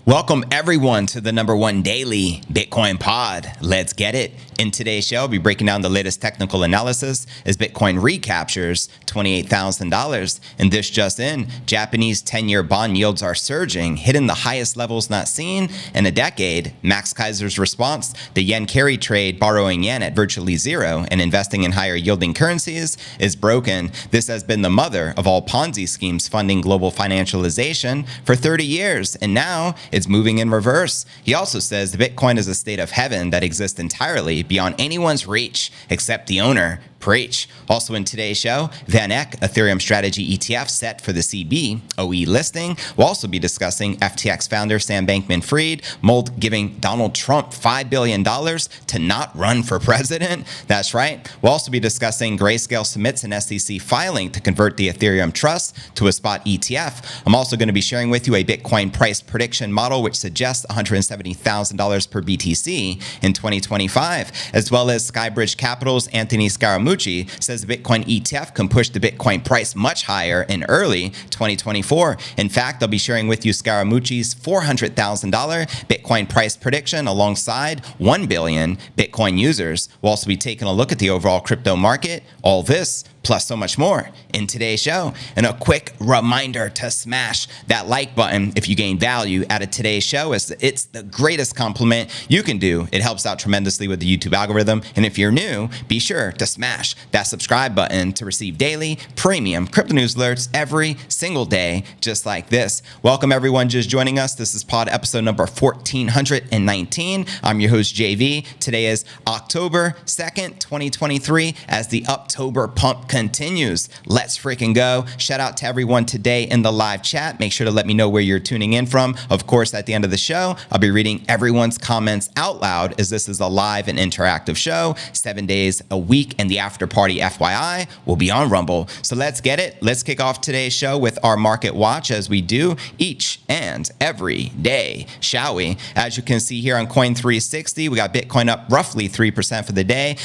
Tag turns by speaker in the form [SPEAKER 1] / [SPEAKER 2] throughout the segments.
[SPEAKER 1] Welcome everyone to the #1 daily Bitcoin pod. Let's get it. In today's show, I'll be breaking down the latest technical analysis as Bitcoin recaptures $28,000. And this just in, Japanese 10-year bond yields are surging, hitting the highest levels not seen in a decade. Max Kaiser's response, the yen carry trade, borrowing yen at virtually zero and investing in higher yielding currencies, is broken. This has been the mother of all Ponzi schemes funding global financialization for 30 years. And now it's moving in reverse. He also says the Bitcoin is a state of heaven that exists entirely beyond anyone's reach except the owner. Preach. Also in today's show, VanEck, Ethereum strategy ETF set for the CBOE listing. We'll also be discussing FTX founder Sam Bankman-Fried, mulled giving Donald Trump $5 billion to not run for president. That's right. We'll also be discussing Grayscale submits an SEC filing to convert the Ethereum Trust to a spot ETF. I'm also going to be sharing with you a Bitcoin price prediction model which suggests $170,000 per BTC in 2025, as well as SkyBridge Capital's Anthony Scaramucci says the Bitcoin ETF can push the Bitcoin price much higher in early 2024. In fact, I'll be sharing with you Scaramucci's $400,000 Bitcoin price prediction alongside 1 billion Bitcoin users. We'll also be taking a look at the overall crypto market. All this plus so much more in today's show. And a quick reminder to smash that like button if you gain value out of today's show, as it's the greatest compliment you can do. It helps out tremendously with the YouTube algorithm. And if you're new, be sure to smash that subscribe button to receive daily premium crypto news alerts every single day, just like this. Welcome everyone just joining us. This is pod episode number 1419. I'm your host JV. Today is October 2nd, 2023, as the October pump continues. Let's freaking go. Shout out to everyone today in the live chat. Make sure to let me know where you're tuning in from. Of course, at the end of the show, I'll be reading everyone's comments out loud, as this is a live and interactive show, 7 days a week, and the after party, FYI, will be on Rumble. So let's get it. Let's kick off today's show with our market watch, as we do each and every day, shall we? As you can see here on Coin360, we got Bitcoin up roughly 3% for the day,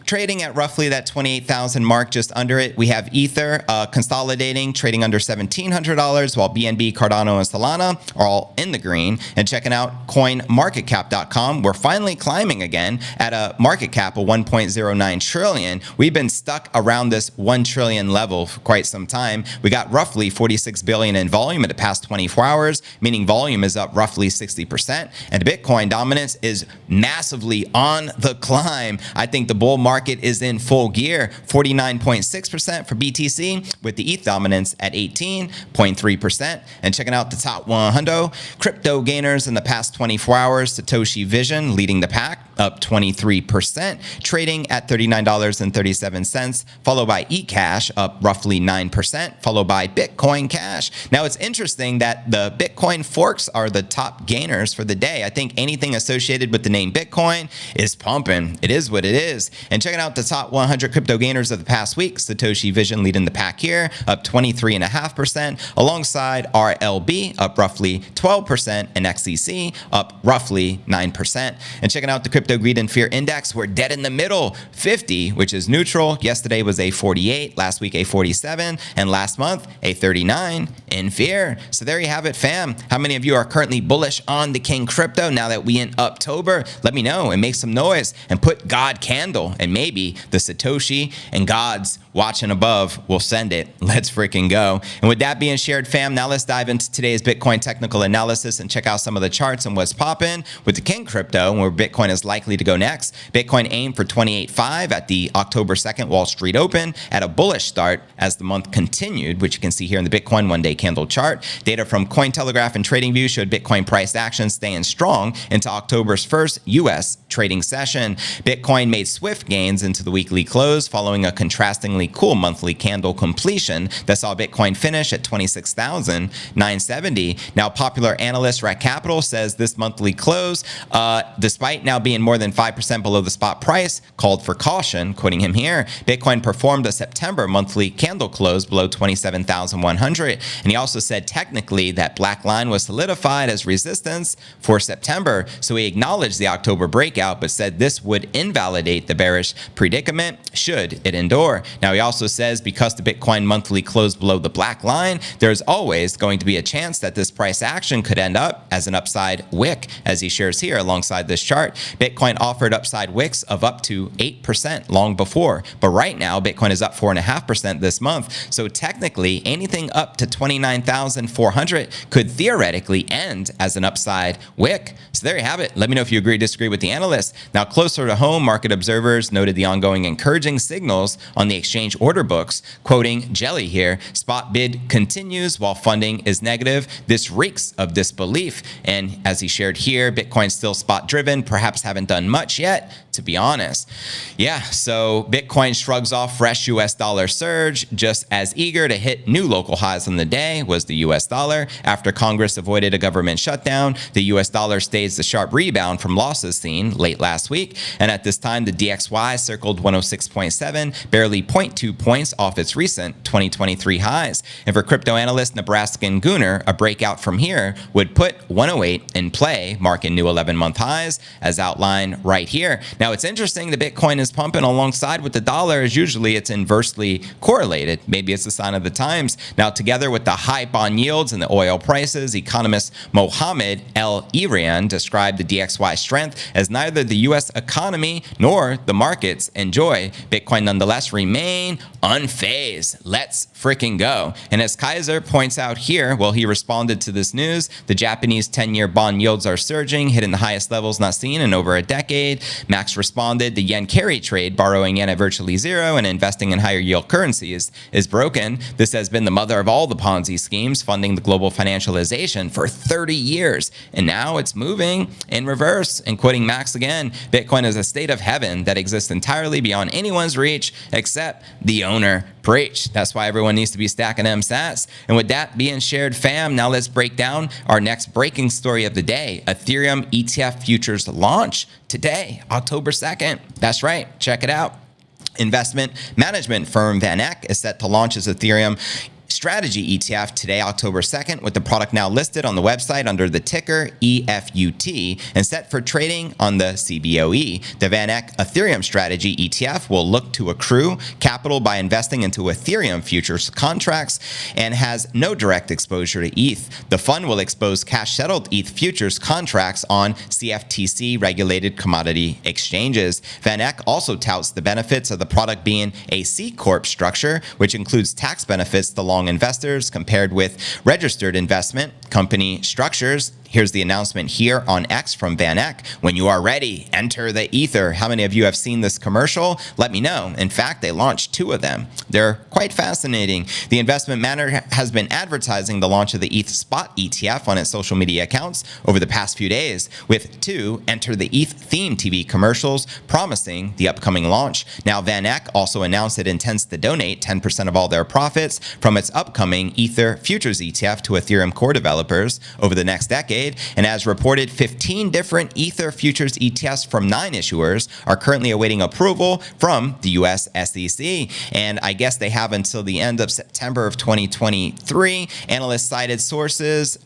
[SPEAKER 1] trading at roughly that 28,000 mark, just under it. We have Ether consolidating, trading under $1,700, while BNB, Cardano, and Solana are all in the green. And checking out coinmarketcap.com, we're finally climbing again at a market cap of 1.09 trillion. We've been stuck around this 1 trillion level for quite some time. We got roughly 46 billion in volume in the past 24 hours, meaning volume is up roughly 60%. And Bitcoin dominance is massively on the climb. I think the bull market is in full gear, 49.6% for BTC, with the ETH dominance at 18.3%. And checking out the top 100 crypto gainers in the past 24 hours, Satoshi Vision leading the pack, up 23%, trading at $39.37, followed by eCash, up roughly 9%, followed by Bitcoin Cash. Now, it's interesting that the Bitcoin forks are the top gainers for the day. I think anything associated with the name Bitcoin is pumping. It is what it is. And checking out the top 100 crypto gainers of the past week, Satoshi Vision leading the pack here, up 23.5%, alongside RLB, up roughly 12%, and XCC, up roughly 9%. And checking out the Crypto Greed and Fear Index, we're dead in the middle, 50, which is neutral. Yesterday was a 48, last week a 47, and last month a 39 in fear. So there you have it, fam. How many of you are currently bullish on the King Crypto now that we in October? Let me know and make some noise and put God candle, and maybe the Satoshi and God's watching above will send it. Let's freaking go. And with that being shared, fam, now let's dive into today's Bitcoin technical analysis and check out some of the charts and what's popping with the King Crypto, where Bitcoin is likely to go next. Bitcoin aimed for 28.5 at the October 2nd Wall Street Open at a bullish start as the month continued, which you can see here in the Bitcoin one-day candle chart. Data from Cointelegraph and TradingView showed Bitcoin price action staying strong into October's first U.S. trading session. Bitcoin made swift gains into the weekly close following a contrastingly cool monthly candle completion that saw Bitcoin finish at 26,970. Now, popular analyst Rat Capital says this monthly close, despite now being more than 5% below the spot price, called for caution, quoting him here. Bitcoin performed a September monthly candle close below 27,100. And he also said technically that black line was solidified as resistance for September. So he acknowledged the October breakout, but said this would invalidate the bearish predicament should it endure. Now, he also says because the Bitcoin monthly closed below the black line, there's always going to be a chance that this price action could end up as an upside wick, as he shares here alongside this chart. Bitcoin offered upside wicks of up to 8% long before, but right now Bitcoin is up 4.5% this month. So technically anything up to 29,400 could theoretically end as an upside wick. So there you have it. Let me know if you agree or disagree with the analyst. Now, closer to home, market observers noted the ongoing encouraging signals on the exchange order books, quoting Jelly here, spot bid continues while funding is negative. This reeks of disbelief. And as he shared here, Bitcoin still spot driven, perhaps haven't done much yet, to be honest. Yeah, so Bitcoin shrugs off fresh US dollar surge. Just as eager to hit new local highs on the day was the US dollar. After Congress avoided a government shutdown, the US dollar staged the sharp rebound from losses seen late last week. And at this time, the DXY circled 106.7, barely 0.2 points off its recent 2023 highs. And for crypto analyst Nebraskan Gooner, a breakout from here would put 108 in play, marking new 11-month highs, as outlined right here. Now, it's interesting that Bitcoin is pumping alongside with the dollar, as usually it's inversely correlated. Maybe it's a sign of the times. Now, together with the hype on yields and the oil prices, economist Mohammed El-Erian described the DXY strength as neither the U.S. economy nor the markets enjoy. Bitcoin nonetheless remain unfazed. Let's freaking go. And as Kaiser points out here, well, he responded to this news. The Japanese 10-year bond yields are surging, hitting the highest levels not seen in over a decade. Max responded, the yen carry trade, borrowing yen at virtually zero and investing in higher yield currencies, is broken. This has been the mother of all the Ponzi schemes, funding the global financialization for 30 years. And now it's moving in reverse. And quoting Max again, Bitcoin is a state of heaven that exists entirely beyond anyone's reach except the owner. Preach. That's why everyone needs to be stacking them sats. And with that being shared, fam, now let's break down our next breaking story of the day. Ethereum ETF futures launch today, October 2nd. That's right. Check it out. Investment management firm VanEck is set to launch its Ethereum strategy ETF today, October 2nd, with the product now listed on the website under the ticker EFUT and set for trading on the CBOE. The VanEck Ethereum strategy ETF will look to accrue capital by investing into Ethereum futures contracts and has no direct exposure to ETH. The fund will expose cash-settled ETH futures contracts on CFTC-regulated commodity exchanges. VanEck also touts the benefits of the product being a C Corp structure, which includes tax benefits to long investors compared with registered investment company structures. Here's the announcement here on X from VanEck. When you are ready, enter the ether. How many of you have seen this commercial? Let me know. In fact, they launched 2 of them. They're quite fascinating. The investment manager has been advertising the launch of the ETH Spot ETF on its social media accounts over the past few days, with 2 enter the ETH theme TV commercials promising the upcoming launch. Now, VanEck also announced it intends to donate 10% of all their profits from its upcoming Ether futures ETF to Ethereum core developers over the next decade. And as reported, 15 different Ether futures ETFs from 9 issuers are currently awaiting approval from the US SEC. And I guess they have until the end of September of 2023. Analysts cited sources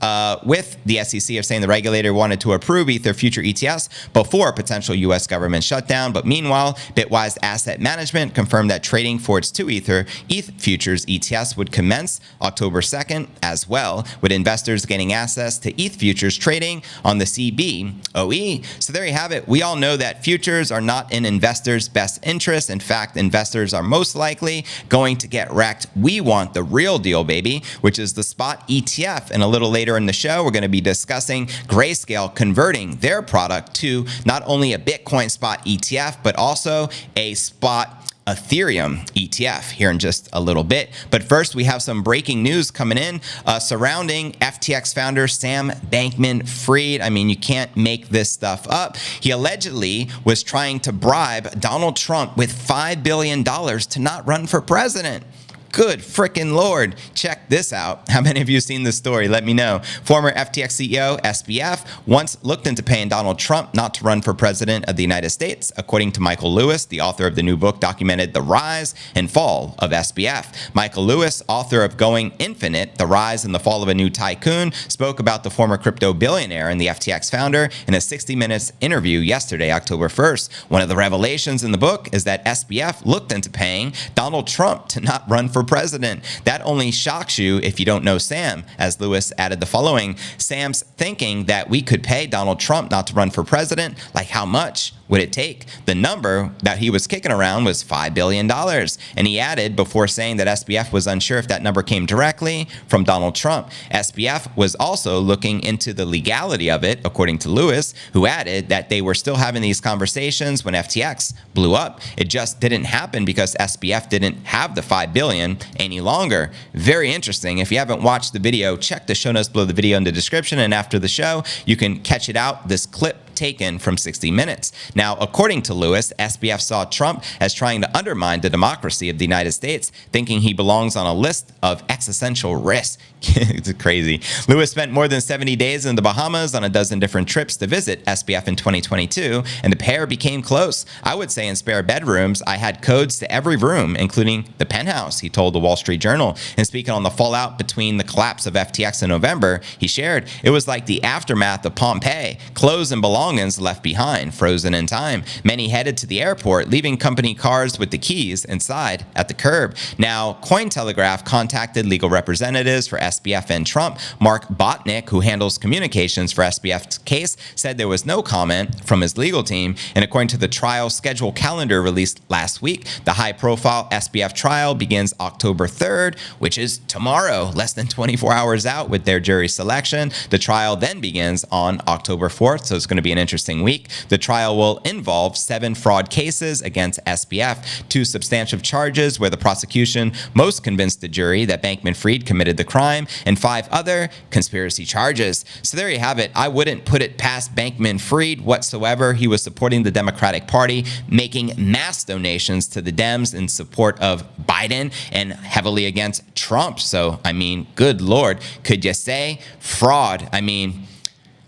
[SPEAKER 1] with the SEC of saying the regulator wanted to approve Ether future ETFs before a potential US government shutdown. But meanwhile, Bitwise Asset Management confirmed that trading for its 2 ETH futures ETFs would commence October 2nd as well, with investors gaining access to ETH futures trading on the CBOE. So there you have it. We all know that futures are not in investors' best interest. In fact, investors are most likely going to get wrecked. We want the real deal, baby, which is the spot ETF. And a little later in the show, we're going to be discussing Grayscale converting their product to not only a Bitcoin spot ETF, but also a spot Ethereum ETF here in just a little bit. But first, we have some breaking news coming in surrounding FTX founder Sam Bankman-Fried. I mean, you can't make this stuff up. He allegedly was trying to bribe Donald Trump with $5 billion to not run for president. Good frickin' Lord. Check this out. How many of you have seen this story? Let me know. Former FTX CEO, SBF, once looked into paying Donald Trump not to run for president of the United States. According to Michael Lewis, the author of the new book documented the rise and fall of SBF. Michael Lewis, author of Going Infinite, The Rise and the Fall of a New Tycoon, spoke about the former crypto billionaire and the FTX founder in a 60 Minutes interview yesterday, October 1st. One of the revelations in the book is that SBF looked into paying Donald Trump to not run for president. That only shocks you if you don't know Sam, as Lewis added the following. Sam's thinking that we could pay Donald Trump not to run for president. Like, how much would it take? The number that he was kicking around was $5 billion. And he added, before saying that SBF was unsure if that number came directly from Donald Trump. SBF was also looking into the legality of it, according to Lewis, who added that they were still having these conversations when FTX blew up. It just didn't happen because SBF didn't have the $5 billion any longer. Very interesting. If you haven't watched the video, check the show notes below the video in the description, and after the show, you can catch it out. This clip taken from 60 Minutes. Now, according to Lewis, SBF saw Trump as trying to undermine the democracy of the United States, thinking he belongs on a list of existential risks. It's crazy. Lewis spent more than 70 days in the Bahamas on a dozen different trips to visit SBF in 2022, and the pair became close. I would say in spare bedrooms, I had codes to every room, including the penthouse, he told the Wall Street Journal. And speaking on the fallout between the collapse of FTX in November, he shared, it was like the aftermath of Pompeii, clothes and belongings left behind, frozen in time. Many headed to the airport, leaving company cars with the keys inside at the curb. Now, Cointelegraph contacted legal representatives for SBF and Trump. Mark Botnick, who handles communications for SBF's case, said there was no comment from his legal team. And according to the trial schedule calendar released last week, the high-profile SBF trial begins October 3rd, which is tomorrow, less than 24 hours out with their jury selection. The trial then begins on October 4th, so it's going to be an interesting week. The trial will involve 7 fraud cases against SBF, 2 substantive charges where the prosecution most convinced the jury that Bankman-Fried committed the crime, and 5 other conspiracy charges. So there you have it. I wouldn't put it past Bankman-Fried whatsoever. He was supporting the Democratic Party, making mass donations to the Dems in support of Biden and heavily against Trump. So, I mean, good Lord, could you say fraud? I mean,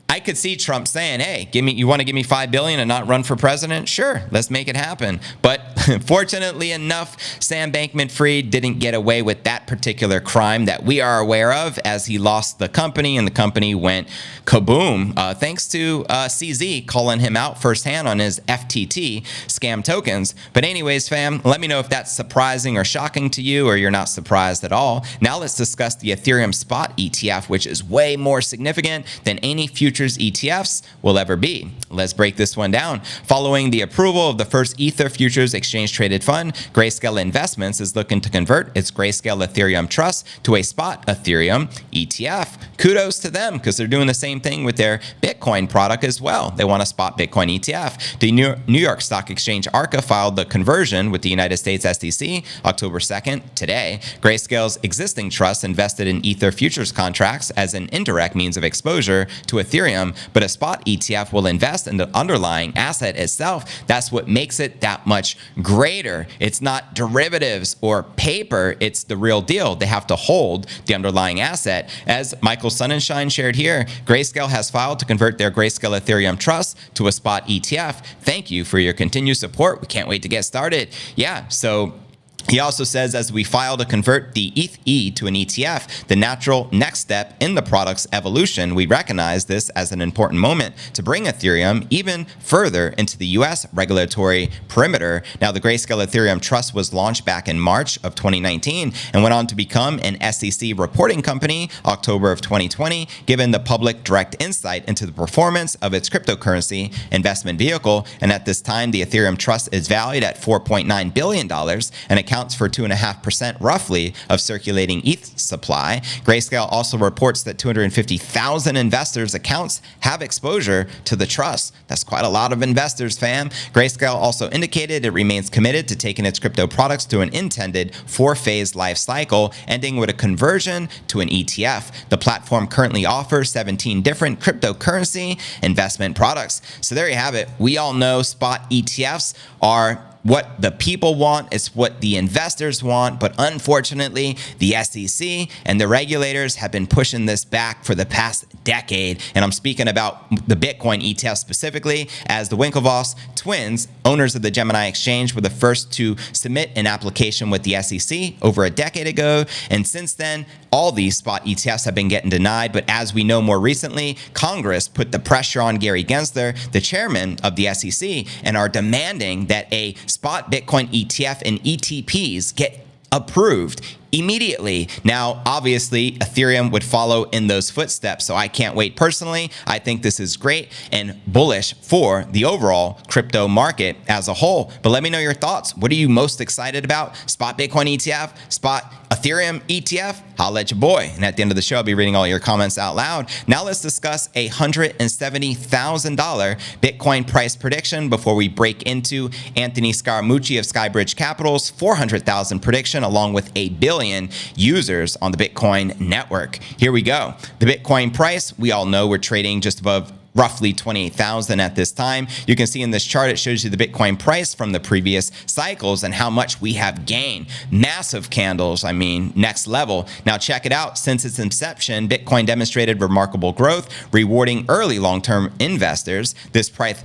[SPEAKER 1] I could see Trump saying, hey, you want to give me $5 billion and not run for president? Sure, let's make it happen. But fortunately enough, Sam Bankman-Fried didn't get away with that particular crime that we are aware of, as he lost the company and the company went kaboom, thanks to CZ calling him out firsthand on his FTT scam tokens. But anyways, fam, let me know if that's surprising or shocking to you, or you're not surprised at all. Now let's discuss the Ethereum spot ETF, which is way more significant than any futures ETFs will ever be. Let's break this one down. Following the approval of the first Ether futures exchange-traded fund, Grayscale Investments is looking to convert its Grayscale Ethereum Trust to a spot Ethereum ETF. Kudos to them, because they're doing the same thing with their Bitcoin product as well. They want a spot Bitcoin ETF. The New York Stock Exchange ARCA filed the conversion with the United States SEC October 2nd, today. Grayscale's existing trust invested in Ether futures contracts as an indirect means of exposure to Ethereum, but a spot ETF will invest in the underlying asset itself. That's what makes it that much greater. It's not derivatives or paper, it's the real deal. They have to hold the underlying asset. As Michael Sonnenschein shared here, Grayscale has filed to convert their Grayscale Ethereum Trust to a spot ETF. Thank you for your continued support. We can't wait to get started. Yeah, so he also says, as we file to convert the ETH to an ETF, the natural next step in the product's evolution, we recognize this as an important moment to bring Ethereum even further into the U.S. regulatory perimeter. Now, the Grayscale Ethereum Trust was launched back in March of 2019 and went on to become an SEC reporting company October of 2020, giving the public direct insight into the performance of its cryptocurrency investment vehicle. And at this time, the Ethereum Trust is valued at $4.9 billion and accounts for 2.5% roughly of circulating ETH supply. Grayscale also reports that 250,000 investors' accounts have exposure to the trust. That's quite a lot of investors, fam. Grayscale also indicated it remains committed to taking its crypto products through an intended 4-phase life cycle, ending with a conversion to an ETF. The platform currently offers 17 different cryptocurrency investment products. So there you have it. We all know spot ETFs are what the people want. It's what the investors want. But unfortunately, the SEC and the regulators have been pushing this back for the past decade. And I'm speaking about the Bitcoin ETF specifically, as the Winklevoss twins, owners of the Gemini Exchange, were the first to submit an application with the SEC over a decade ago. And since then, all these spot ETFs have been getting denied. But as we know more recently, Congress put the pressure on Gary Gensler, the chairman of the SEC, and are demanding that a spot Bitcoin ETF and ETPs get approved immediately. Now, obviously, Ethereum would follow in those footsteps. So I can't wait personally. I think this is great and bullish for the overall crypto market as a whole. But let me know your thoughts. What are you most excited about? Spot Bitcoin ETF, spot Ethereum ETF? Holla at your boy. And at the end of the show, I'll be reading all your comments out loud. Now let's discuss a $170,000 Bitcoin price prediction before we break into Anthony Scaramucci of SkyBridge Capital's 400,000 prediction, along with a billion users on the Bitcoin network. Here we go. The Bitcoin price, we all know we're trading just above roughly 28,000 at this time. You can see in this chart, it shows you the Bitcoin price from the previous cycles and how much we have gained. Massive candles, I mean, next level. Now check it out. Since its inception, Bitcoin demonstrated remarkable growth, rewarding early long-term investors. This price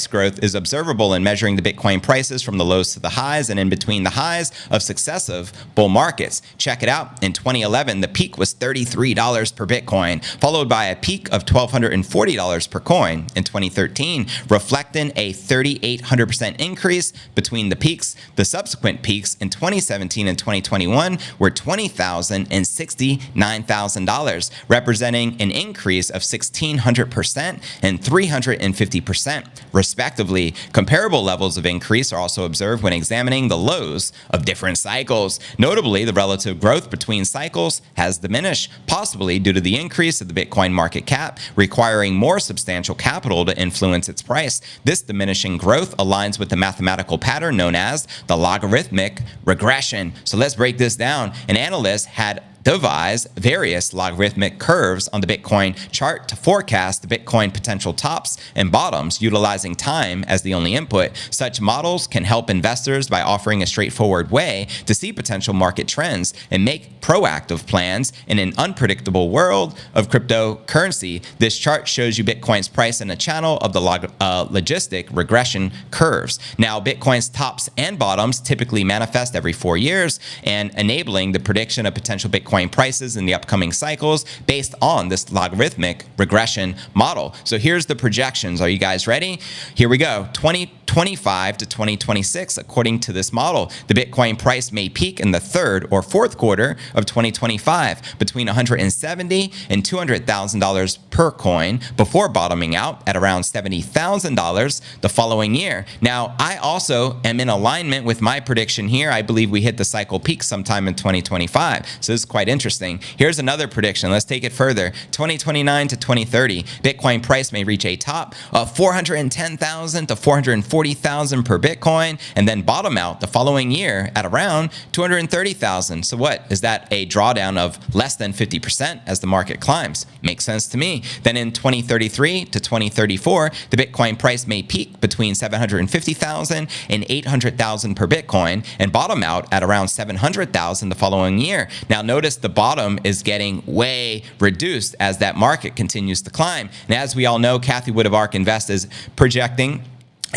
[SPEAKER 1] growth is observable in measuring the Bitcoin prices from the lows to the highs and in between the highs of successive bull markets. Check it out. In 2011, the peak was $33 per Bitcoin, followed by a peak of $1,240 per coin in 2013, reflecting a 3,800% increase between the peaks. The subsequent peaks in 2017 and 2021 were $20,000 and $69,000, representing an increase of 1,600% and 350%, respectively. Comparable levels of increase are also observed when examining the lows of different cycles. Notably, the relative growth between cycles has diminished, possibly due to the increase of the Bitcoin market cap, requiring more substantial capital to influence its price. This diminishing growth aligns with the mathematical pattern known as the logarithmic regression. So let's break this down. An analyst had devise various logarithmic curves on the Bitcoin chart to forecast the Bitcoin potential tops and bottoms utilizing time as the only input. Such models can help investors by offering a straightforward way to see potential market trends and make proactive plans in an unpredictable world of cryptocurrency. This chart shows you Bitcoin's price in a channel of the logistic regression curves. Now, Bitcoin's tops and bottoms typically manifest every 4 years, and enabling the prediction of potential Bitcoin prices in the upcoming cycles based on this logarithmic regression model. So here's the projections. Are you guys ready? Here we go. 2025 to 2026, according to this model, the Bitcoin price may peak in the third or fourth quarter of 2025 between $170,000 and $200,000 per coin before bottoming out at around $70,000 the following year. Now, I also am in alignment with my prediction here. I believe we hit the cycle peak sometime in 2025. So this is quite interesting. Here's another prediction. Let's take it further. 2029 to 2030, Bitcoin price may reach a top of $410,000 to $440,000 per Bitcoin and then bottom out the following year at around $230,000. So what? Is that a drawdown of less than 50% as the market climbs? Makes sense to me. Then in 2033 to 2034, the Bitcoin price may peak between $750,000 and $800,000 per Bitcoin and bottom out at around $700,000 the following year. Now notice the bottom is getting way reduced as that market continues to climb. And as we all know, Kathy Wood of ARK Invest is projecting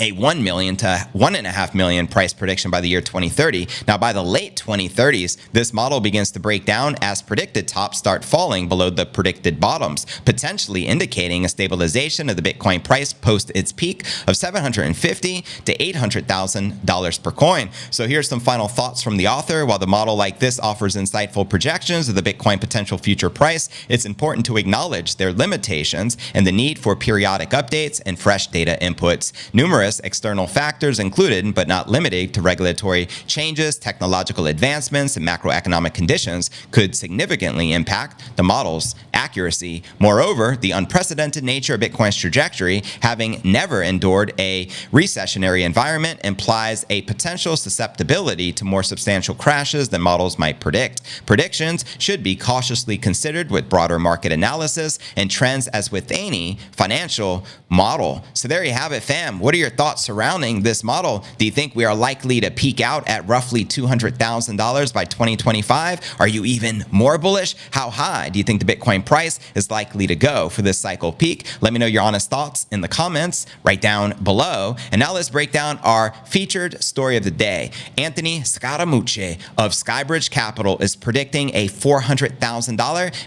[SPEAKER 1] a 1 million to 1.5 million price prediction by the year 2030. Now, by the late 2030s, this model begins to break down as predicted tops start falling below the predicted bottoms, potentially indicating a stabilization of the Bitcoin price post its peak of $750,000 to $800,000 per coin. So here's some final thoughts from the author. While the model like this offers insightful projections of the Bitcoin potential future price, it's important to acknowledge their limitations and the need for periodic updates and fresh data inputs. Numerous external factors included, but not limited to regulatory changes, technological advancements, and macroeconomic conditions could significantly impact the model's accuracy. Moreover, the unprecedented nature of Bitcoin's trajectory, having never endured a recessionary environment, implies a potential susceptibility to more substantial crashes than models might predict. Predictions should be cautiously considered with broader market analysis and trends as with any financial model. So there you have it, fam. What are your your thoughts surrounding this model? Do you think we are likely to peak out at roughly $200,000 by 2025? Are you even more bullish? How high do you think the Bitcoin price is likely to go for this cycle peak? Let me know your honest thoughts in the comments right down below. And now let's break down our featured story of the day. Anthony Scaramucci of SkyBridge Capital is predicting a $400,000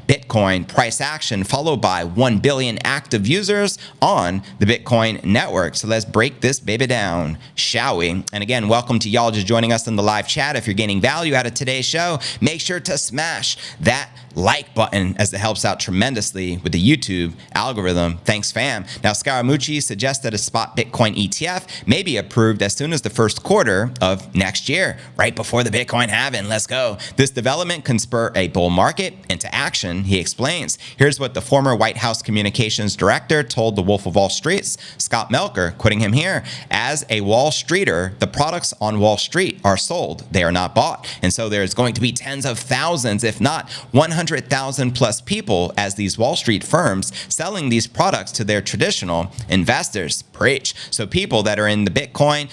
[SPEAKER 1] Bitcoin price action followed by 1 billion active users on the Bitcoin network. So let's break this baby down, shall we? And again, welcome to y'all just joining us in the live chat. If you're gaining value out of today's show, make sure to smash that like button as it helps out tremendously with the YouTube algorithm. Thanks, fam. Now, Scaramucci suggests that a spot Bitcoin ETF may be approved as soon as the first quarter of next year, right before the Bitcoin halving. Let's go. This development can spur a bull market into action, he explains. Here's what the former White House communications director told the Wolf of Wall Street's Scott Melker, quoting him here: as a Wall Streeter, the products on Wall Street are sold. They are not bought. And so there's going to be tens of thousands, if not 100,000 plus people as these Wall Street firms selling these products to their traditional investors. Preach. So people that are in the Bitcoin,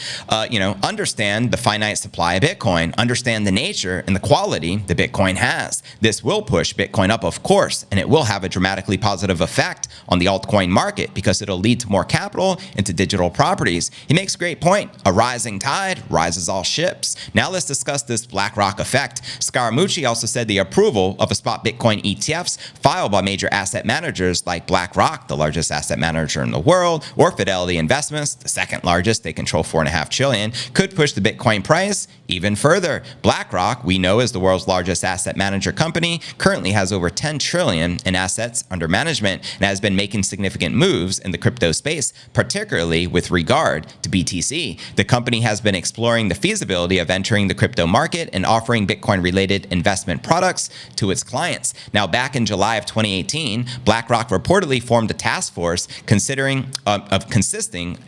[SPEAKER 1] understand the finite supply of Bitcoin, understand the nature and the quality that Bitcoin has. This will push Bitcoin up, of course, and it will have a dramatically positive effect on the altcoin market because it'll lead to more capital into digital properties. He makes a great point. A rising tide rises all ships. Now let's discuss this BlackRock effect. Scaramucci also said the approval of a spot Bitcoin ETFs filed by major asset managers like BlackRock, the largest asset manager in the world, or Fidelity Investments, the second largest, they control $4.5 trillion, could push the Bitcoin price even further. BlackRock, we know, is the world's largest asset manager company, currently has over 10 trillion in assets under management and has been making significant moves in the crypto space, particularly with regard to BTC. The company has been exploring the feasibility of entering the crypto market and offering Bitcoin-related investment products to its clients. Now, back in July of 2018, BlackRock reportedly formed a task force consisting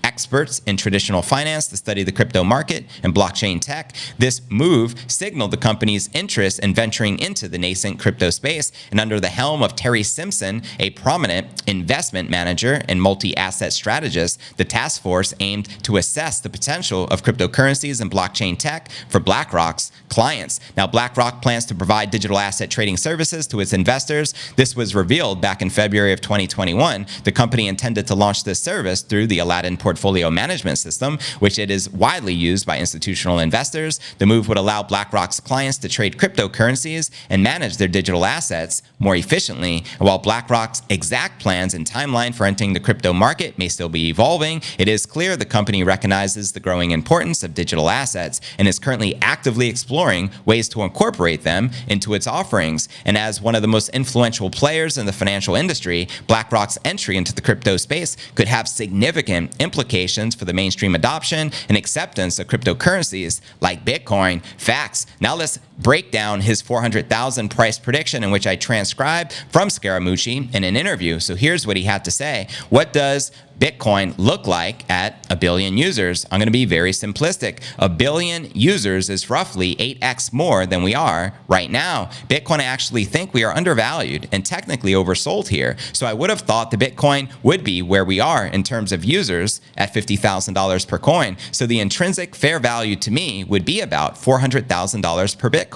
[SPEAKER 1] experts in traditional finance to study the crypto market and blockchain tech. This move signaled the company's interest in venturing into the nascent crypto space, and under the helm of Terry Simpson, a prominent investment manager and multi-asset strategist, the task force aimed to assess the potential of cryptocurrencies and blockchain tech for BlackRock's clients. Now, BlackRock plans to provide digital asset trading services to its investors. This was revealed back in February of 2021. The company intended to launch this service through the Aladdin portfolio management system, which it is widely used by institutional investors. The move would allow BlackRock's clients to trade cryptocurrencies and manage their digital assets more efficiently. And while BlackRock's exact plans and timeline for entering the crypto market may still be evolving, it is clear the company recognizes the growing importance of digital assets and is currently actively exploring ways to incorporate them into its offerings. And as one of the most influential players in the financial industry, BlackRock's entry into the crypto space could have significant implications for the mainstream adoption and acceptance of cryptocurrencies like Bitcoin. Facts. Now let's break down his 400,000 price prediction, in which I transcribed from Scaramucci in an interview. So here's what he had to say. What does Bitcoin look like at a billion users? I'm going to be very simplistic. A billion users is roughly 8x more than we are right now. Bitcoin, I actually think we are undervalued and technically oversold here. So I would have thought the Bitcoin would be where we are in terms of users at $50,000 per coin. So the intrinsic fair value to me would be about $400,000 per Bitcoin.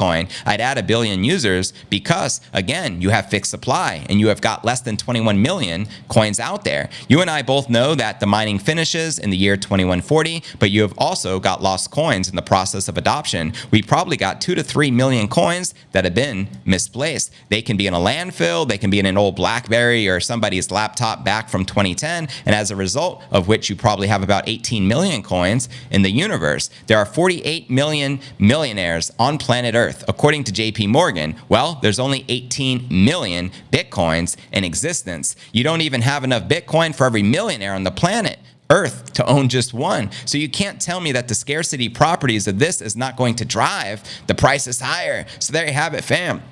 [SPEAKER 1] I'd add a billion users because, again, you have fixed supply and you have got less than 21 million coins out there. You and I both know that the mining finishes in the year 2140, but you have also got lost coins in the process of adoption. We probably got 2 to 3 million coins that have been misplaced. They can be in a landfill, they can be in an old BlackBerry or somebody's laptop back from 2010, and as a result of which you probably have about 18 million coins in the universe. There are 48 million millionaires on planet Earth. According to JP Morgan, well, there's only 18 million Bitcoins in existence. You don't even have enough Bitcoin for every millionaire on the planet Earth to own just one. So you can't tell me that the scarcity properties of this is not going to drive the prices higher. So there you have it, fam.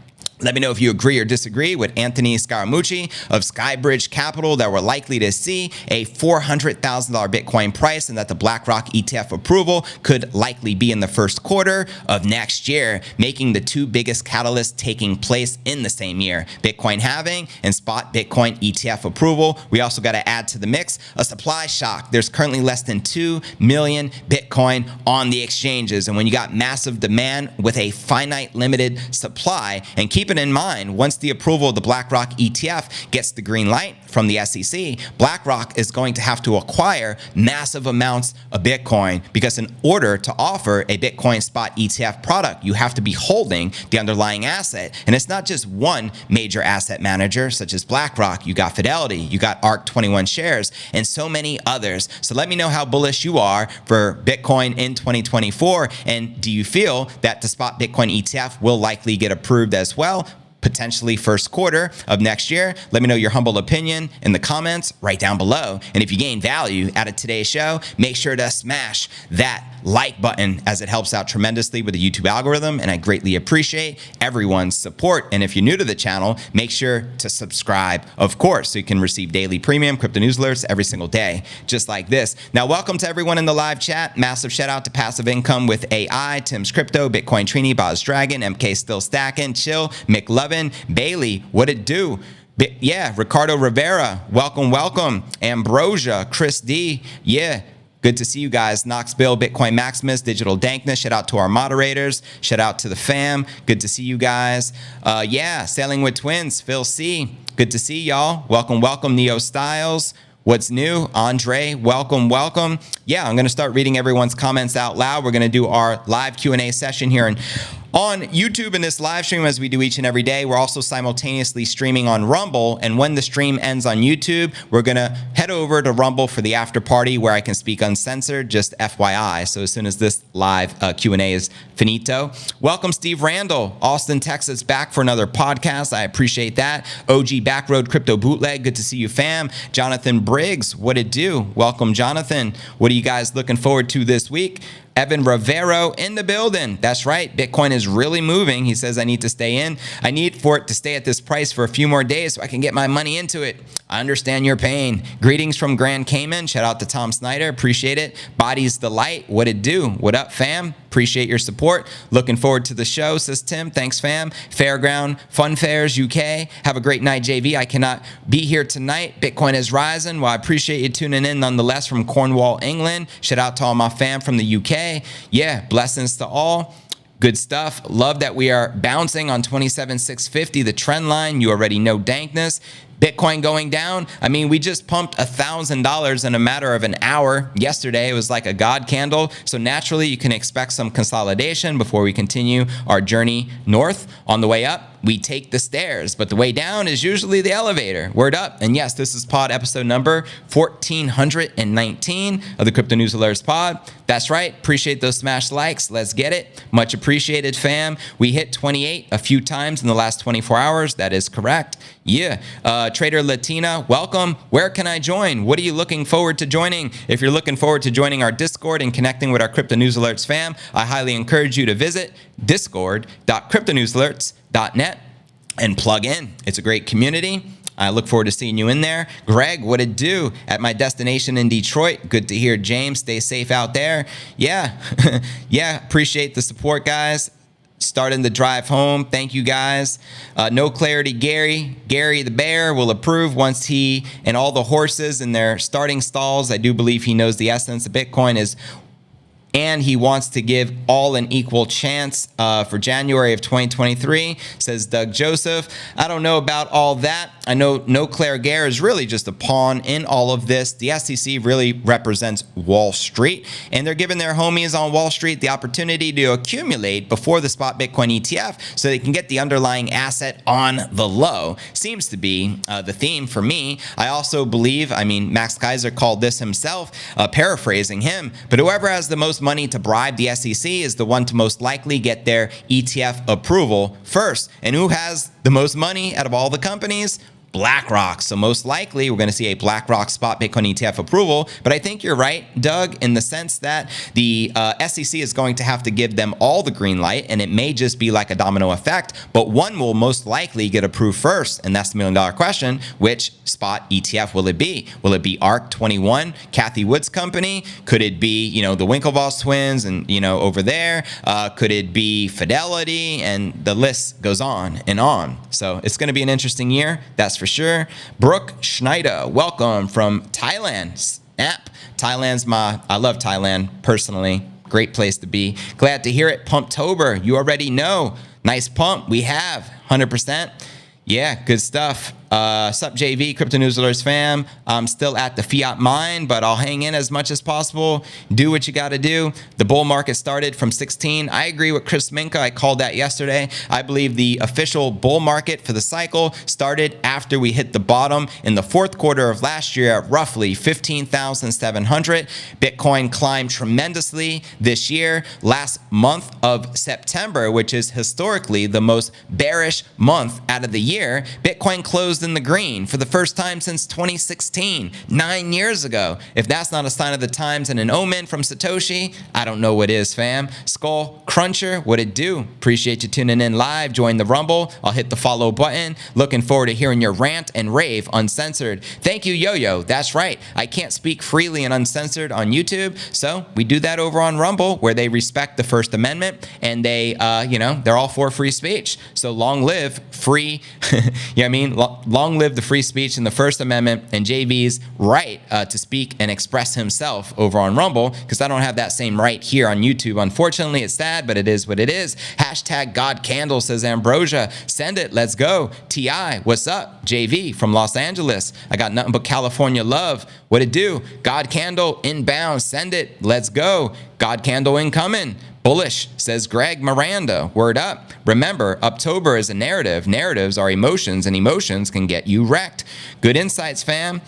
[SPEAKER 1] Let me know if you agree or disagree with Anthony Scaramucci of SkyBridge Capital that we're likely to see a $400,000 Bitcoin price and that the BlackRock ETF approval could likely be in the first quarter of next year, making the two biggest catalysts taking place in the same year, Bitcoin halving and spot Bitcoin ETF approval. We also got to add to the mix a supply shock. There's currently less than 2 million Bitcoin on the exchanges. And when you got massive demand with a finite limited supply, and keep in mind, once the approval of the BlackRock ETF gets the green light from the SEC, BlackRock is going to have to acquire massive amounts of Bitcoin, because in order to offer a Bitcoin spot ETF product, you have to be holding the underlying asset. And it's not just one major asset manager such as BlackRock. You got Fidelity, you got ARK 21 shares, and so many others. So let me know how bullish you are for Bitcoin in 2024. And do you feel that the spot Bitcoin ETF will likely get approved as well? Potentially first quarter of next year? Let me know your humble opinion in the comments right down below. And if you gain value out of today's show, make sure to smash that like button, as it helps out tremendously with the YouTube algorithm, and I greatly appreciate everyone's support. And if you're new to the channel, make sure to subscribe, of course, so you can receive daily premium crypto news alerts every single day, just like this. Now, welcome to everyone in the live chat. Massive shout out to Passive Income with AI, Tim's Crypto, Bitcoin Trini, Boz Dragon, MK Still Stacking, Chill, McLovin, Bailey, what it do? Yeah, Ricardo Rivera, welcome. Ambrosia, Chris D, yeah. Good to see you guys. Knoxville, Bitcoin Maximus, Digital Dankness. Shout out to our moderators. Shout out to the fam. Good to see you guys. Yeah, Sailing with Twins, Phil C. Good to see y'all. Welcome, Neo Styles. What's new? Andre, welcome. Yeah, I'm going to start reading everyone's comments out loud. We're going to do our live Q&A session here on YouTube in this live stream, as we do each and every day. We're also simultaneously streaming on Rumble, and when the stream ends on YouTube, we're gonna head over to Rumble for the after party where I can speak uncensored, just FYI. So as soon as this live Q&A is finito. Welcome, Steve Randall, Austin, Texas, back for another podcast. I appreciate that. OG Backroad Crypto Bootleg, good to see you, fam. Jonathan Briggs, what it do? Welcome, Jonathan. What are you guys looking forward to this week? Evan Rivero in the building. That's right. Bitcoin is really moving. He says, I need to stay in. I need for it to stay at this price for a few more days so I can get my money into it. I understand your pain. Greetings from Grand Cayman. Shout out to Tom Snyder. Appreciate it. Bodies the light. What it do? What up, fam? Appreciate your support. Looking forward to the show, says Tim. Thanks, fam. Fairground Fun Fairs UK. Have a great night, JV. I cannot be here tonight. Bitcoin is rising. Well, I appreciate you tuning in nonetheless from Cornwall, England. Shout out to all my fam from the UK. Yeah, blessings to all. Good stuff. Love that we are bouncing on 27,650, the trend line. You already know dankness. Bitcoin going down. I mean, we just pumped $1,000 in a matter of an hour. Yesterday, it was like a God candle. So naturally, you can expect some consolidation before we continue our journey north. On the way up, we take the stairs, but the way down is usually the elevator. Word up. And yes, this is pod episode number 1419 of the Crypto News Alerts pod. That's right. Appreciate those smash likes. Let's get it. Much appreciated, fam. We hit 28 a few times in the last 24 hours. That is correct. Yeah. Trader Latina, welcome. Where can I join? What are you looking forward to joining? If you're looking forward to joining our Discord and connecting with our Crypto News Alerts fam, I highly encourage you to visit discord.cryptonewsalerts.net and plug in. It's a great community. I look forward to seeing you in there. Greg, what it do at my destination in Detroit? Good to hear, James. Stay safe out there. Yeah. Yeah, appreciate the support, guys. Starting the drive home. Thank you, guys. No clarity, Gary. Gary the bear will approve once he and all the horses in their starting stalls. I do believe he knows the essence of Bitcoin is, and he wants to give all an equal chance for January of 2023, says Doug Joseph. I don't know about all that. I know No Claire Gare is really just a pawn in all of this. The SEC really represents Wall Street, and they're giving their homies on Wall Street the opportunity to accumulate before the spot Bitcoin ETF so they can get the underlying asset on the low. Seems to be the theme for me. I also believe, I mean, Max Kaiser called this himself, paraphrasing him, but whoever has the most money to bribe the SEC is the one to most likely get their ETF approval first. And who has the most money out of all the companies? BlackRock. So most likely we're going to see a BlackRock spot Bitcoin ETF approval. But I think you're right, Doug, in the sense that the SEC is going to have to give them all the green light, and it may just be like a domino effect, but one will most likely get approved first. And that's the $1 million question. Which spot ETF will it be? Will it be ARC 21, Kathy Wood's company? Could it be, the Winklevoss twins and, over there? Could it be Fidelity? And the list goes on and on. So it's going to be an interesting year. That's for sure. Brooke Schneider, welcome from Thailand. Snap. I love Thailand personally. Great place to be. Glad to hear it. Pumptober, you already know. Nice pump. We have 100%. Yeah, good stuff. Sup JV, Crypto News Alerts fam. I'm still at the fiat mine, but I'll hang in as much as possible. Do what you got to do. The bull market started from 16. I agree with Chris Minka. I called that yesterday. I believe the official bull market for the cycle started after we hit the bottom in the fourth quarter of last year at roughly 15,700. Bitcoin climbed tremendously this year. Last month of September, which is historically the most bearish month out of the year, Bitcoin closed in the green for the first time since 2016, 9 years ago. If that's not a sign of the times and an omen from Satoshi, I don't know what is, fam. Skull Cruncher, what it do? Appreciate you tuning in live. Join the Rumble. I'll hit the follow button. Looking forward to hearing your rant and rave uncensored. Thank you, Yo-Yo. That's right. I can't speak freely and uncensored on YouTube, so we do that over on Rumble, where they respect the First Amendment and they, they're all for free speech. So long live free, long live the free speech and the First Amendment and JV's right to speak and express himself over on Rumble, because I don't have that same right here on YouTube. Unfortunately, it's sad, but it is what it is. Hashtag God Candle, says Ambrosia. Send it. Let's go. TI, what's up? JV from Los Angeles. I got nothing but California love. What it do? God Candle inbound. Send it. Let's go. God Candle incoming. Bullish, says Greg Miranda. Word up. Remember, October is a narrative. Narratives are emotions, and emotions can get you wrecked. Good insights, fam.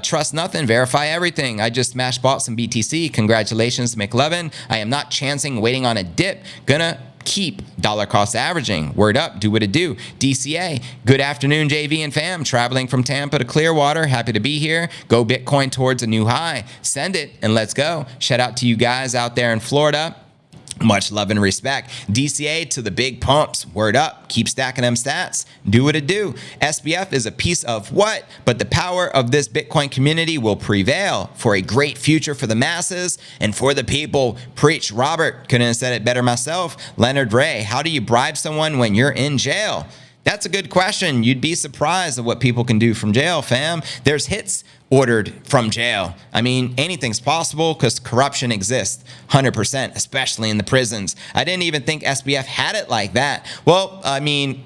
[SPEAKER 1] Trust nothing, verify everything. I just smash bought some BTC. Congratulations, McLevin. I am not chancing, waiting on a dip. Gonna keep dollar cost averaging. Word up, do what it do. DCA, good afternoon, JV and fam. Traveling from Tampa to Clearwater. Happy to be here. Go Bitcoin towards a new high. Send it and let's go. Shout out to you guys out there in Florida. Much love and respect. DCA to the big pumps. Word up. Keep stacking them stats. Do what it do. SBF is a piece of what? But the power of this Bitcoin community will prevail for a great future for the masses and for the people. Preach. Robert, couldn't have said it better myself. Leonard Ray, how do you bribe someone when you're in jail? That's a good question. You'd be surprised at what people can do from jail, fam. There's hits ordered from jail. I mean, anything's possible because corruption exists 100%, especially in the prisons. I didn't even think SBF had it like that. Well, I mean,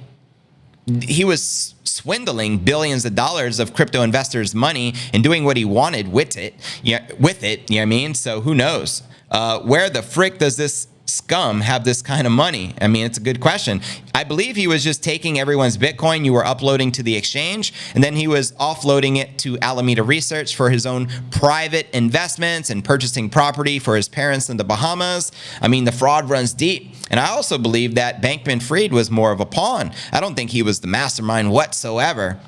[SPEAKER 1] he was swindling billions of dollars of crypto investors' money and doing what he wanted with it. You know what I mean? So who knows? Where the frick does this scum have this kind of money? I mean, it's a good question. I believe he was just taking everyone's Bitcoin you were uploading to the exchange, and then he was offloading it to Alameda Research for his own private investments and purchasing property for his parents in the Bahamas. I mean, the fraud runs deep. And I also believe that Bankman-Fried was more of a pawn. I don't think he was the mastermind whatsoever.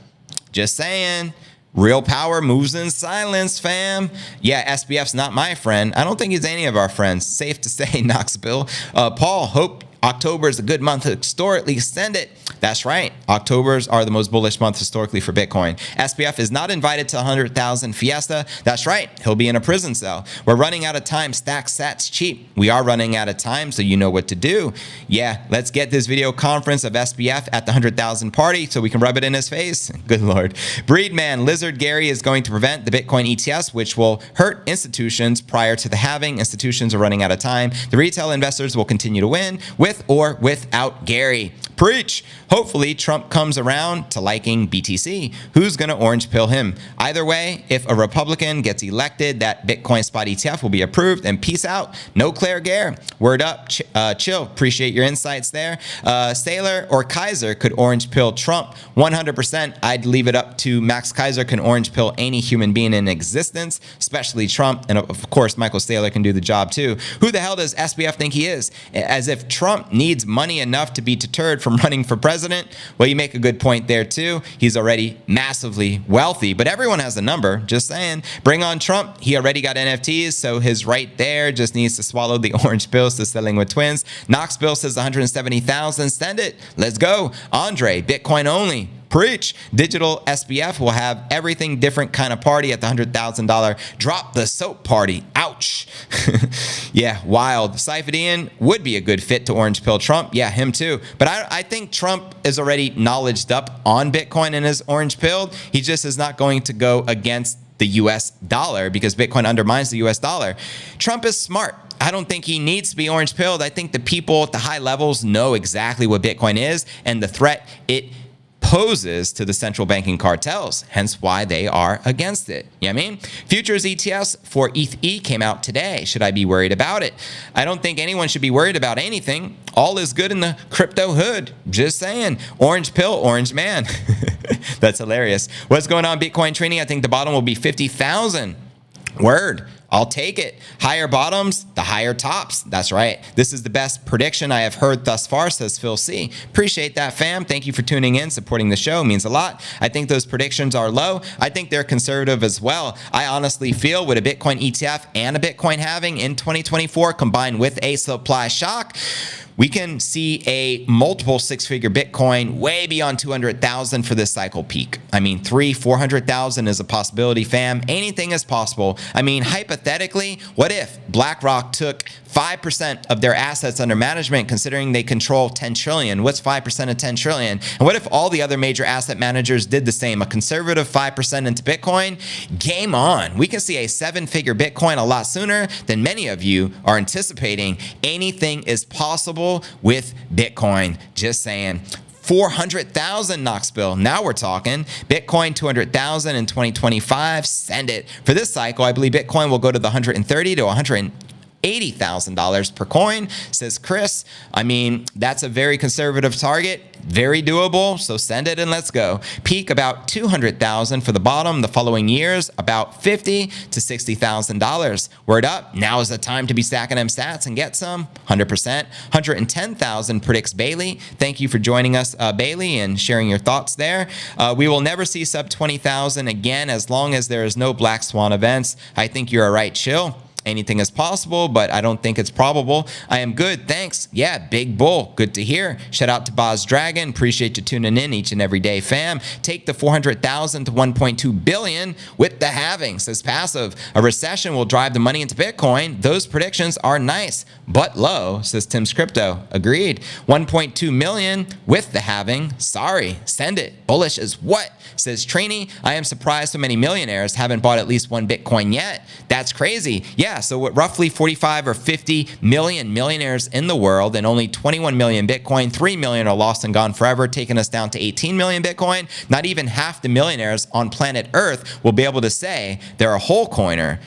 [SPEAKER 1] Just saying. Real power moves in silence, fam. Yeah, SBF's not my friend. I don't think he's any of our friends. Safe to say, Knoxville. Paul, hope October is a good month historically. Send it. That's right. Octobers are the most bullish month historically for Bitcoin. SBF is not invited to 100,000 Fiesta. That's right. He'll be in a prison cell. We're running out of time. Stack sats cheap. We are running out of time, so you know what to do. Yeah, let's get this video conference of SBF at the 100,000 party so we can rub it in his face. Good Lord. Breedman, Lizard Gary is going to prevent the Bitcoin ETFs, which will hurt institutions prior to the halving. Institutions are running out of time. The retail investors will continue to win with or without Gary. Preach. Hopefully Trump comes around to liking BTC. Who's going to orange pill him? Either way, if a Republican gets elected, that Bitcoin spot ETF will be approved, and peace out. No Claire Gare. Word up. Chill. Appreciate your insights there. Sailor or Kaiser could orange pill Trump. 100%. I'd leave it up to Max Kaiser can orange pill any human being in existence, especially Trump. And of course, Michael Saylor can do the job too. Who the hell does SBF think he is? As if Trump needs money enough to be deterred from from running for president? Well, you make a good point there too. He's already massively wealthy, but everyone has a number. Just saying. Bring on Trump. He already got NFTs, so his right there just needs to swallow the orange pill. So selling with twins. Knoxville says 170,000. Send it. Let's go. Andre, Bitcoin only. Preach. Digital SBF will have everything different kind of party at the $100,000 drop the soap party. Ouch. Yeah, wild. Sifedian would be a good fit to orange pill Trump. Yeah, him too. But I think Trump is already knowledged up on Bitcoin and his orange pill. He just is not going to go against the US dollar because Bitcoin undermines the US dollar. Trump is smart. I don't think he needs to be orange pilled. I think the people at the high levels know exactly what Bitcoin is and the threat it poses to the central banking cartels, hence why they are against it. You know what I mean? Futures ETFs for ETH came out today. Should I be worried about it? I don't think anyone should be worried about anything. All is good in the crypto hood. Just saying. Orange pill, orange man. That's hilarious. What's going on, Bitcoin trading? I think the bottom will be 50,000. Word. I'll take it. Higher bottoms, the higher tops. That's right. This is the best prediction I have heard thus far, says Phil C. Appreciate that, fam. Thank you for tuning in, supporting the show. It means a lot. I think those predictions are low. I think they're conservative as well. I honestly feel with a Bitcoin ETF and a Bitcoin halving in 2024 combined with a supply shock, we can see a multiple six-figure Bitcoin way beyond 200,000 for this cycle peak. I mean, 400,000 is a possibility, fam. Anything is possible. I mean, hypothetically, what if BlackRock took 5% of their assets under management, considering they control 10 trillion? What's 5% of 10 trillion? And what if all the other major asset managers did the same? A conservative 5% into Bitcoin? Game on. We can see a seven-figure Bitcoin a lot sooner than many of you are anticipating. Anything is possible with Bitcoin. Just saying. 400,000 Knoxville. Now we're talking. Bitcoin 200,000 in 2025. Send it. For this cycle, I believe Bitcoin will go to the 130 to 180,000 per coin, says Chris. I mean, that's a very conservative target. Very doable, so send it and let's go. Peak about 200,000 for the bottom. The following years, about 50 to $60,000. Word up, now is the time to be stacking them sats and get some. 100%. 110,000 predicts Bailey. Thank you for joining us, Bailey, and sharing your thoughts there. We will never see sub 20,000 again as long as there is no black swan events. I think you're a right chill. Anything is possible, but I don't think it's probable. I am good, thanks. Yeah, big bull. Good to hear. Shout out to Boz Dragon. Appreciate you tuning in each and every day, fam. Take the 400,000 to 1.2 billion with the halving, says Passive. A recession will drive the money into Bitcoin. Those predictions are nice, but low, says Tim's Crypto. Agreed. 1.2 million with the halving. Sorry, send it. Bullish is what? Says Trini. I am surprised so many millionaires haven't bought at least one Bitcoin yet. That's crazy. Yeah, so with roughly 45 or 50 million millionaires in the world and only 21 million Bitcoin, 3 million are lost and gone forever, taking us down to 18 million Bitcoin. Not even half the millionaires on planet Earth will be able to say they're a whole coiner.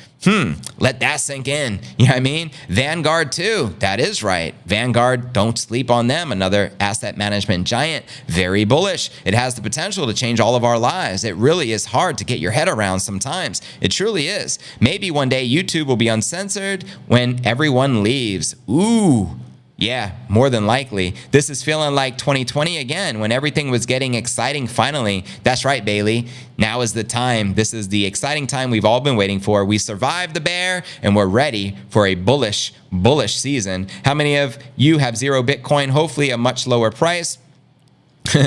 [SPEAKER 1] Let that sink in. You know what I mean? Vanguard too. That is right. Vanguard, don't sleep on them. Another asset management giant. Very bullish. It has the potential to change all of our lives. It really is hard to get your head around sometimes. It truly is. Maybe one day YouTube will be uncensored when everyone leaves. Ooh. Yeah, more than likely. This is feeling like 2020 again, when everything was getting exciting finally. That's right, Bailey. Now is the time. This is the exciting time we've all been waiting for. We survived the bear, and we're ready for a bullish season. How many of you have zero Bitcoin? Hopefully a much lower price,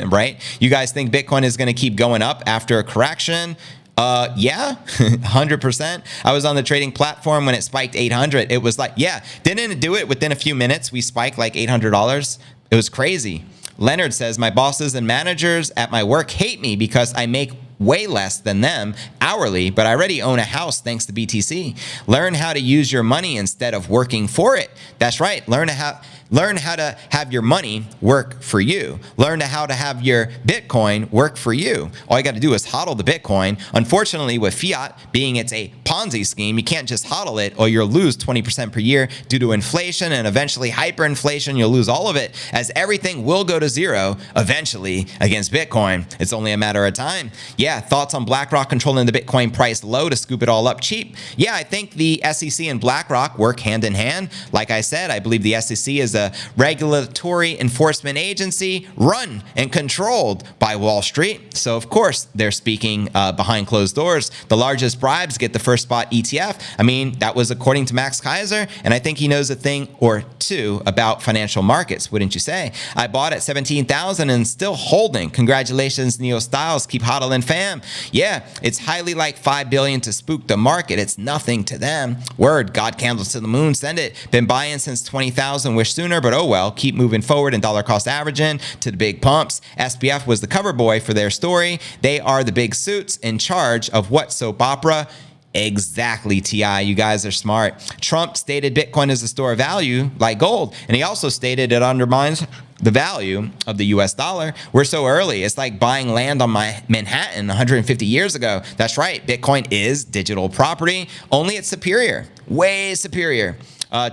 [SPEAKER 1] right? You guys think Bitcoin is going to keep going up after a correction? Yeah, 100%. I was on the trading platform when it spiked 800. It was like, yeah, didn't it do it within a few minutes? We spiked like $800. It was crazy. Leonard says, my bosses and managers at my work hate me because I make way less than them hourly, but I already own a house thanks to BTC. Learn how to use your money instead of working for it. That's right. Learn how to have your money work for you. Learn how to have your Bitcoin work for you. All you got to do is hodl the Bitcoin. Unfortunately, with fiat being it's a Ponzi scheme, you can't just hodl it or you'll lose 20% per year due to inflation and eventually hyperinflation. You'll lose all of it as everything will go to zero eventually against Bitcoin. It's only a matter of time. Yeah, thoughts on BlackRock controlling the Bitcoin price low to scoop it all up cheap? Yeah, I think the SEC and BlackRock work hand in hand. Like I said, I believe the SEC is a regulatory enforcement agency run and controlled by Wall Street. So, of course, they're speaking behind closed doors. The largest bribes get the first spot ETF. I mean, that was according to Max Kaiser, and I think he knows a thing or two about financial markets, wouldn't you say? I bought at 17,000 and still holding. Congratulations, Neo Styles. Keep hodling, fam. Yeah, it's highly like 5 billion to spook the market. It's nothing to them. Word, God candles to the moon. Send it. Been buying since 20,000. Wish sooner, but oh well. Keep moving forward and dollar cost averaging to the big pumps. SPF was the cover boy for their story. They are the big suits in charge of what soap opera? Exactly, TI. You guys are smart. Trump stated Bitcoin is a store of value like gold, and he also stated it undermines the value of the US dollar. We're so early. It's like buying land on my Manhattan 150 years ago. That's right. Bitcoin is digital property, only it's superior, way superior.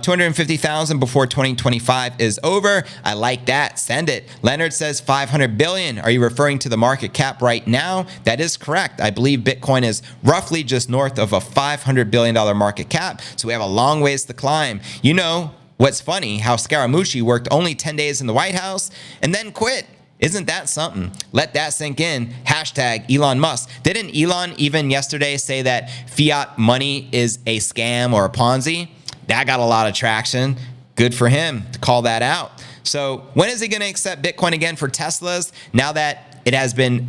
[SPEAKER 1] 250,000 before 2025 is over. I like that. Send it. Leonard says 500 billion. Are you referring to the market cap right now? That is correct. I believe Bitcoin is roughly just north of a $500 billion market cap. So we have a long ways to climb. You know what's funny? How Scaramucci worked only 10 days in the White House and then quit. Isn't that something? Let that sink in. Hashtag Elon Musk. Didn't Elon even yesterday say that fiat money is a scam or a Ponzi? That got a lot of traction. Good for him to call that out. So when is he going to accept Bitcoin again for Teslas now that it has been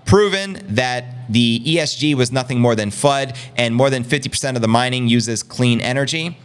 [SPEAKER 1] proven that the ESG was nothing more than FUD and more than 50% of the mining uses clean energy?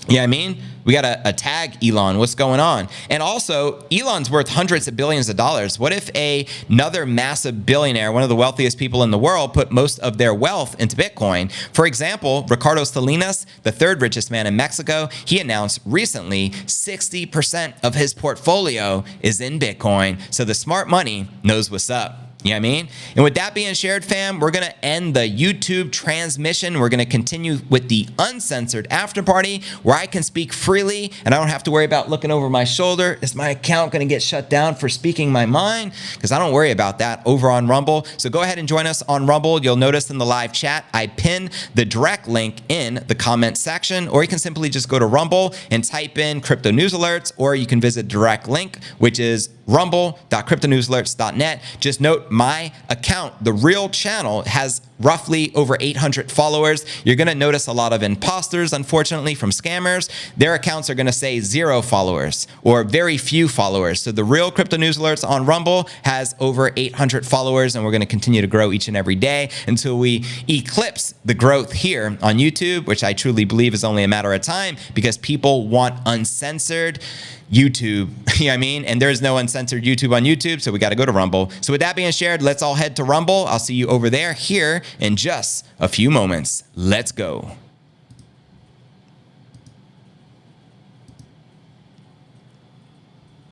[SPEAKER 1] Yeah, I mean, we got to tag Elon. What's going on? And also, Elon's worth hundreds of billions of dollars. What if another massive billionaire, one of the wealthiest people in the world, put most of their wealth into Bitcoin? For example, Ricardo Salinas, the third richest man in Mexico, he announced recently 60% of his portfolio is in Bitcoin. So the smart money knows what's up. You know what I mean? And with that being shared, fam, we're going to end the YouTube transmission. We're going to continue with the uncensored after party where I can speak freely and I don't have to worry about looking over my shoulder. Is my account going to get shut down for speaking my mind? Because I don't worry about that over on Rumble. So go ahead and join us on Rumble. You'll notice in the live chat, I pin the direct link in the comment section, or you can simply just go to Rumble and type in crypto news alerts, or you can visit direct link, which is rumble.cryptonewsalerts.net. Just note my account, the real channel, has roughly over 800 followers. You're going to notice a lot of imposters, unfortunately, from scammers. Their accounts are going to say 0 followers or very few followers. So the real Crypto News Alerts on Rumble has over 800 followers, and we're going to continue to grow each and every day until we eclipse the growth here on YouTube, which I truly believe is only a matter of time because people want uncensored YouTube. You know what I mean? And there's no uncensored YouTube on YouTube, so we got to go to Rumble. So with that being shared, let's all head to Rumble. I'll see you over there here in just a few moments. Let's go.